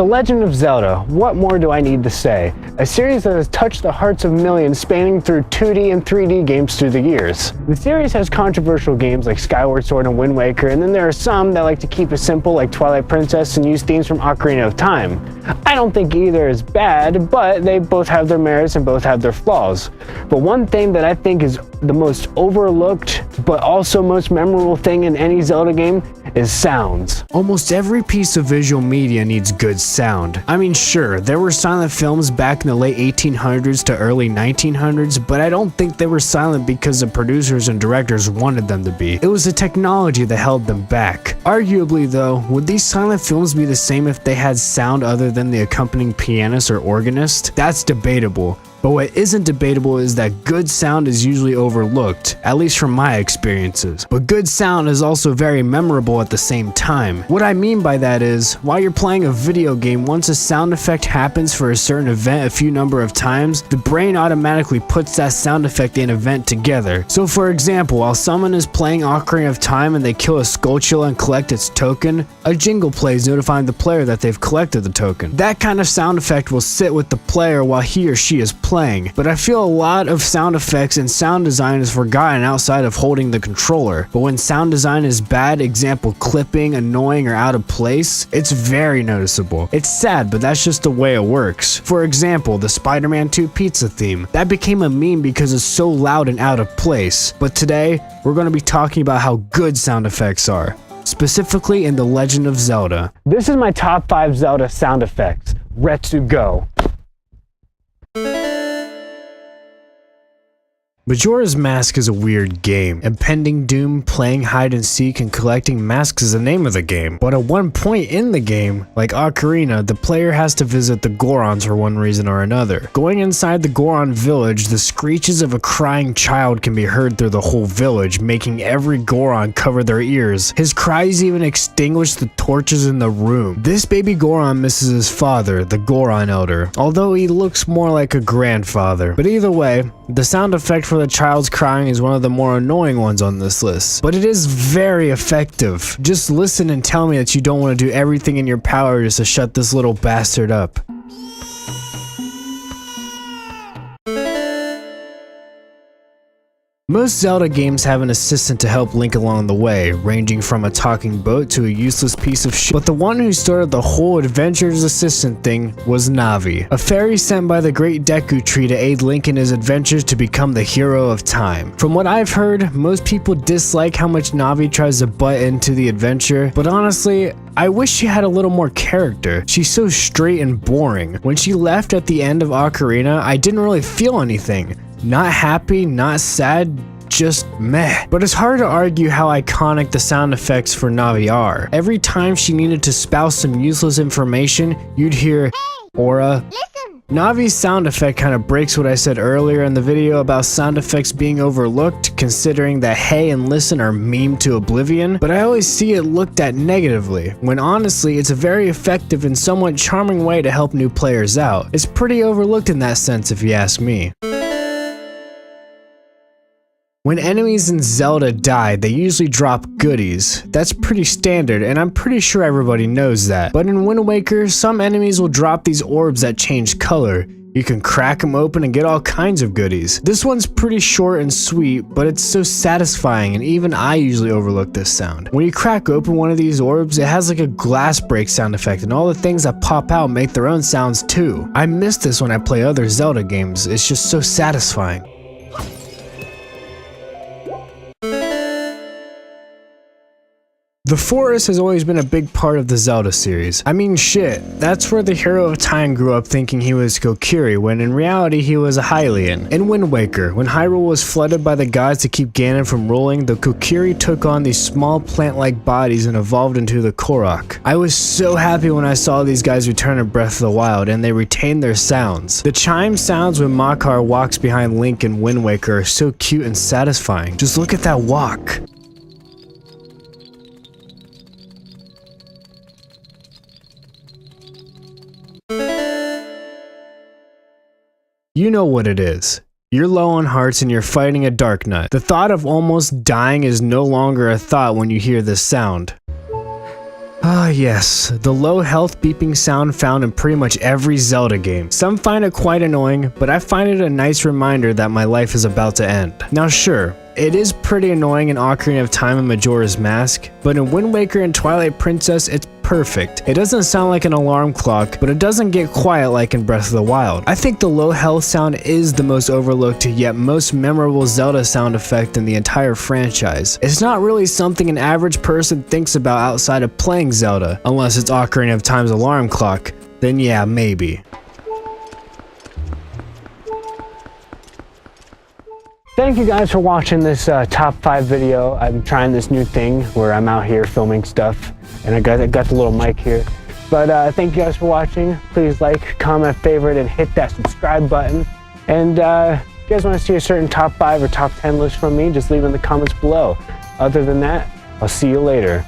The Legend of Zelda, what more do I need to say? A series that has touched the hearts of millions, spanning through 2D and 3D games through the years. The series has controversial games like Skyward Sword and Wind Waker, and then there are some that like to keep it simple like Twilight Princess and use themes from Ocarina of Time. I don't think either is bad, but they both have their merits and both have their flaws. But one thing that I think is the most overlooked, but also most memorable thing in any Zelda game is sounds. Almost every piece of visual media needs good sound. I mean, sure, there were silent films back in the late 1800s to early 1900s, but I don't think they were silent because the producers and directors wanted them to be. It was the technology that held them back. Arguably though, would these silent films be the same if they had sound other than the accompanying pianist or organist? That's debatable. But what isn't debatable is that good sound is usually overlooked, at least from my experiences. But good sound is also very memorable at the same time. What I mean by that is, while you're playing a video game, once a sound effect happens for a certain event a few number of times, the brain automatically puts that sound effect and event together. So for example, while someone is playing Ocarina of Time and they kill a Skulltula and collect its token, a jingle plays notifying the player that they've collected the token. That kind of sound effect will sit with the player while he or she is playing, but I feel a lot of sound effects and sound design is forgotten outside of holding the controller. But when sound design is bad, example clipping, annoying, or out of place, it's very noticeable. It's sad, but that's just the way it works. For example, the Spider-Man 2 pizza theme. That became a meme because it's so loud and out of place. But today, we're going to be talking about how good sound effects are, specifically in The Legend of Zelda. This is my top 5 Zelda sound effects. Retsu go. Majora's Mask is a weird game. Impending doom, playing hide and seek, and collecting masks is the name of the game. But at one point in the game, like Ocarina, the player has to visit the Gorons for one reason or another. Going inside the Goron village, the screeches of a crying child can be heard through the whole village, making every Goron cover their ears. His cries even extinguish the torches in the room. This baby Goron misses his father, the Goron Elder, although he looks more like a grandfather. But either way, the sound effect for the child's crying is one of the more annoying ones on this list, but it is very effective. Just listen and tell me that you don't want to do everything in your power just to shut this little bastard up. Most Zelda games have an assistant to help Link along the way, ranging from a talking boat to a useless piece of shit. But the one who started the whole adventure's assistant thing was Navi, a fairy sent by the Great Deku Tree to aid Link in his adventures to become the hero of time. From what I've heard, most people dislike how much Navi tries to butt into the adventure, but honestly, I wish she had a little more character. She's so straight and boring. When she left at the end of Ocarina, I didn't really feel anything. Not happy, not sad, just meh. But it's hard to argue how iconic the sound effects for Navi are. Every time she needed to spout some useless information, you'd hear, "Hey, Aura, listen." Navi's sound effect kind of breaks what I said earlier in the video about sound effects being overlooked, considering that hey and listen are memed to oblivion, but I always see it looked at negatively, when honestly it's a very effective and somewhat charming way to help new players out. It's pretty overlooked in that sense if you ask me. When enemies in Zelda die, they usually drop goodies. That's pretty standard, and I'm pretty sure everybody knows that. But in Wind Waker, some enemies will drop these orbs that change color. You can crack them open and get all kinds of goodies. This one's pretty short and sweet, but it's so satisfying, and even I usually overlook this sound. When you crack open one of these orbs, it has like a glass break sound effect, and all the things that pop out make their own sounds too. I miss this when I play other Zelda games. It's just so satisfying. The forest has always been a big part of the Zelda series. I mean shit, that's where the hero of time grew up thinking he was Kokiri, when in reality he was a Hylian. In Wind Waker, when Hyrule was flooded by the gods to keep Ganon from ruling, the Kokiri took on these small plant-like bodies and evolved into the Korok. I was so happy when I saw these guys return in Breath of the Wild, and they retained their sounds. The chime sounds when Makar walks behind Link in Wind Waker are so cute and satisfying. Just look at that walk. You know what it is. You're low on hearts and you're fighting a dark nut. The thought of almost dying is no longer a thought when you hear this sound. Ah yes, the low health beeping sound found in pretty much every Zelda game. Some find it quite annoying, but I find it a nice reminder that my life is about to end. Now sure, it is pretty annoying in Ocarina of Time and Majora's Mask, but in Wind Waker and Twilight Princess it's perfect. It doesn't sound like an alarm clock, but it doesn't get quiet like in Breath of the Wild. I think the low health sound is the most overlooked yet most memorable Zelda sound effect in the entire franchise. It's not really something an average person thinks about outside of playing Zelda, unless it's Ocarina of Time's alarm clock, then yeah, maybe. Thank you guys for watching this top 5 video. I'm trying this new thing where I'm out here filming stuff, and I got the little mic here. But thank you guys for watching. Please like, comment, favorite, and hit that subscribe button. And if you guys want to see a certain top 5 or top 10 list from me, just leave in the comments below. Other than that, I'll see you later.